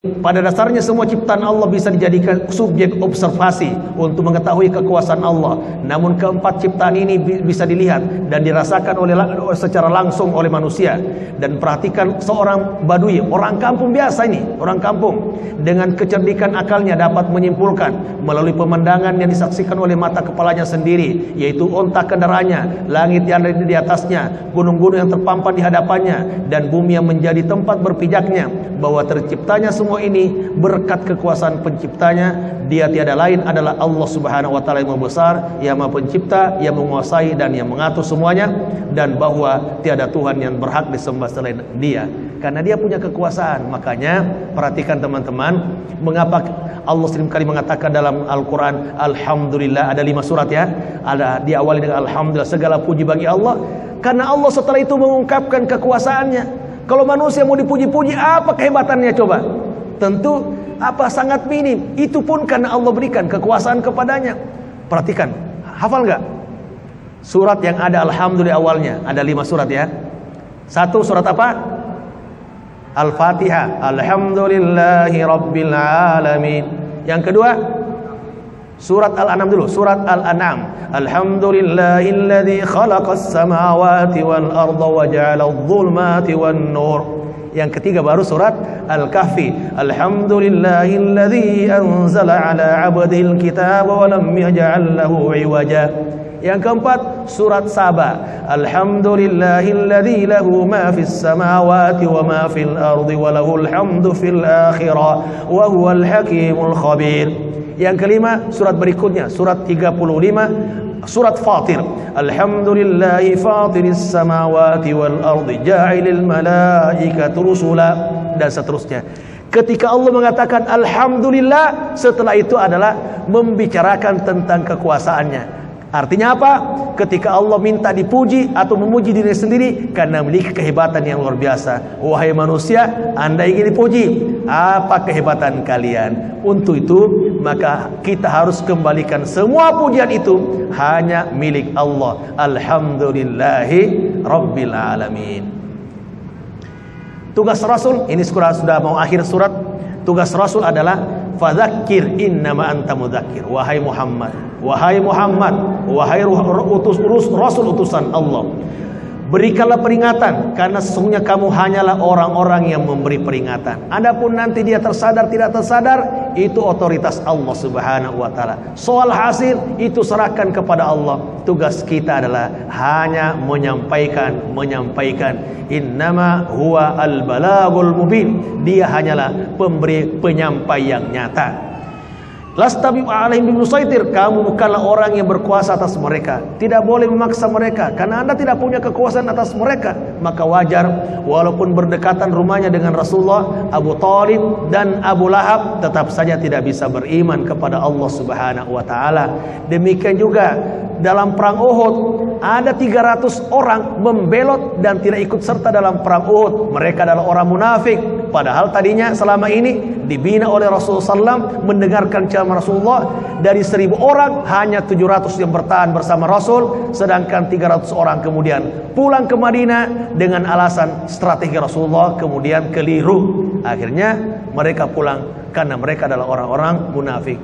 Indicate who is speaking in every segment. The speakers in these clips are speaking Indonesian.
Speaker 1: Pada dasarnya semua ciptaan Allah bisa dijadikan subjek observasi untuk mengetahui kekuasaan Allah. Namun keempat ciptaan ini bisa dilihat dan dirasakan secara langsung oleh manusia. Dan perhatikan seorang badui, orang kampung biasa ini, orang kampung, dengan kecerdikan akalnya dapat menyimpulkan melalui pemandangan yang disaksikan oleh mata kepalanya sendiri, yaitu onta kendaraannya, langit yang ada di atasnya, gunung-gunung yang terpampang di hadapannya, dan bumi yang menjadi tempat berpijaknya, bahwa terciptanya semua ini berkat kekuasaan penciptanya. Dia tiada lain adalah Allah Subhanahu wa taala yang Maha Besar, yang Maha Pencipta, yang menguasai dan yang mengatur semuanya, dan bahwa tiada Tuhan yang berhak disembah selain Dia, karena Dia punya kekuasaan. Makanya perhatikan teman-teman, mengapa Allah sering kali mengatakan dalam Al-Quran Alhamdulillah, ada 5 surat ya, ada diawali dengan Alhamdulillah, segala puji bagi Allah, karena Allah setelah itu mengungkapkan kekuasaannya. Kalau manusia mau dipuji-puji, apa kehebatannya coba? Tentu sangat minim. Itu pun karena Allah berikan kekuasaan kepadanya. Perhatikan, hafal nggak? Surat yang ada Alhamdulillah awalnya, ada 5 surat ya. Satu surat apa? Al-Fatihah, Alhamdulillahi Rabbil Alamin. Yang kedua surat Al-An'am dulu, surat Al-An'am. Alhamdulillahilladzi khalaqas samawati wal arda wa ja'alal dhulumati wan nur. Yang ketiga baru surat Al-Kahfi. Alhamdulillahilladzi anzala ala 'abdihil kitaba wa lam yaj'al lahu 'iwaja. Yang keempat surat Saba. Alhamdulillahilladzi lahu ma fis samawati wa ma fil ardi wa lahul hamdu fil akhirah wa huwal hakimul khabir. Yang kelima surat berikutnya, surat 35, surat Fatir. Alhamdulillahi fatiris samawati wal ardi ja'ilil malaikati rusula, dan seterusnya. Ketika Allah mengatakan Alhamdulillah, setelah itu adalah membicarakan tentang kekuasaannya. Artinya apa? Ketika Allah minta dipuji atau memuji diri sendiri karena memiliki kehebatan yang luar biasa. Wahai manusia, Anda ingin dipuji, apa kehebatan kalian? Untuk itu maka kita harus kembalikan semua pujian itu hanya milik Allah. Alhamdulillahi Rabbil Alamin. Tugas Rasul, ini sudah mau akhir surat. Tugas Rasul adalah fadzakir innama anta mudzakir. Wahai Muhammad, wahai Muhammad, wahai Rasul utusan Allah, berikanlah peringatan, karena sesungguhnya kamu hanyalah orang-orang yang memberi peringatan. Adapun nanti dia tersadar tidak tersadar, itu otoritas Allah Subhanahu wa taala. Soal hasil itu serahkan kepada Allah. Tugas kita adalah hanya menyampaikan. Innama huwa al-balagul mubin. Dia hanyalah pemberi penyampai yang nyata. Lasta alaihim bimusaitir, kamu bukanlah orang yang berkuasa atas mereka. Tidak boleh memaksa mereka, karena Anda tidak punya kekuasaan atas mereka. Maka wajar walaupun berdekatan rumahnya dengan Rasulullah, Abu Thalib dan Abu Lahab tetap saja tidak bisa beriman kepada Allah Subhanahu wa taala. Demikian juga dalam perang Uhud, ada 300 orang membelot dan tidak ikut serta dalam perang Uhud. Mereka adalah orang munafik, padahal tadinya selama ini dibina oleh Rasulullah SAW, mendengarkan ceramah Rasulullah. Dari 1000 orang hanya 700 yang bertahan bersama Rasul, sedangkan 300 orang kemudian pulang ke Madinah dengan alasan strategi Rasulullah kemudian keliru. Akhirnya mereka pulang karena mereka adalah orang-orang munafik.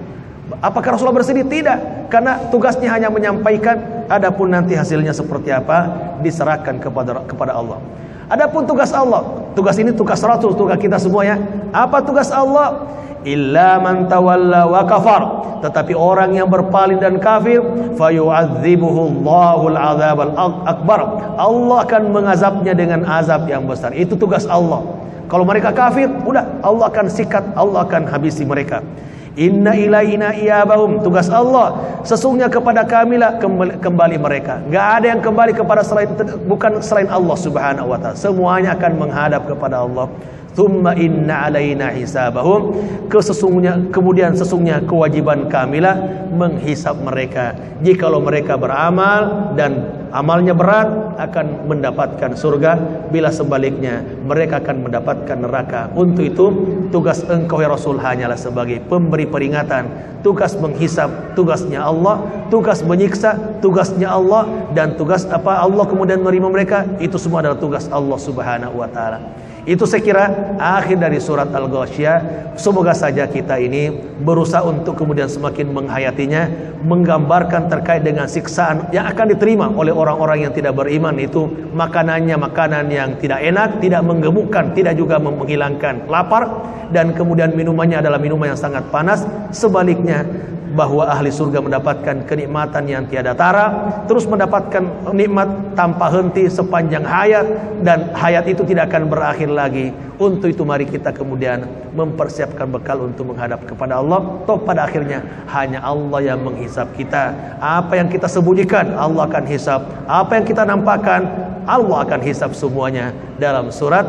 Speaker 1: Apakah Rasulullah bersedih? Tidak, karena tugasnya hanya menyampaikan. Adapun nanti hasilnya seperti apa diserahkan kepada Allah. Adapun tugas Allah, tugas ini tugas Rasul, tugas kita semuanya. Apa tugas Allah? Illa man tawalla wa kafar. Tetapi orang yang berpaling dan kafir, fayu'adzibuhu Allahul adzabal akbar. Allah akan mengazabnya dengan azab yang besar. Itu tugas Allah. Kalau mereka kafir, udah Allah akan sikat, Allah akan habisi mereka. Inna ilaina iyabahum. Tugas Allah, sesungguhnya kepada kamilah kembali mereka. Gak ada yang kembali kepada bukan selain Allah Subhanahu wa ta'ala. Semuanya akan menghadap kepada Allah. Thumma inna alaina hisabahum. Kemudian sesungguhnya kewajiban kamilah menghisab mereka. Jikalau mereka beramal dan amalnya berat akan mendapatkan surga, bila sebaliknya mereka akan mendapatkan neraka. Untuk itu tugas engkau ya Rasul hanyalah sebagai pemberi peringatan. Tugas menghisab tugasnya Allah, tugas menyiksa tugasnya Allah, dan tugas apa Allah kemudian menerima mereka, itu semua adalah tugas Allah Subhanahu wa taala. Itu saya kira akhir dari surat Al-Ghasyiyah. Semoga saja kita ini berusaha untuk kemudian semakin menghayatinya, menggambarkan terkait dengan siksaan yang akan diterima oleh orang-orang yang tidak beriman. Itu makanannya makanan yang tidak enak, tidak menggemukkan, tidak juga menghilangkan lapar, dan kemudian minumannya adalah minuman yang sangat panas. Sebaliknya, bahwa ahli surga mendapatkan kenikmatan yang tiada tara, terus mendapatkan nikmat tanpa henti sepanjang hayat, dan hayat itu tidak akan berakhir lagi. Untuk itu mari kita kemudian mempersiapkan bekal untuk menghadap kepada Allah. Toh pada akhirnya hanya Allah yang menghisab kita. Apa yang kita sembunyikan Allah akan hisab, apa yang kita nampakkan Allah akan hisab semuanya. Dalam surat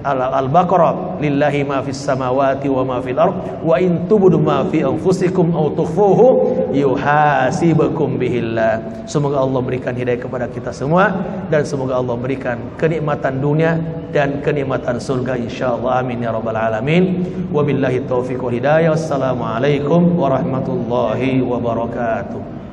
Speaker 1: Al-Baqarah, lillahi ma fis samawati wa ma fil ard wa in tubdu ma fi anfusikum aw tukhfuhu yuhasibukum bihillah. Semoga Allah berikan hidayah kepada kita semua, dan semoga Allah berikan kenikmatan dunia dan kenikmatan surga insyaallah. Amin ya rabbal alamin. Wabillahi taufiq wal hidayah. Wassalamualaikum warahmatullahi wabarakatuh.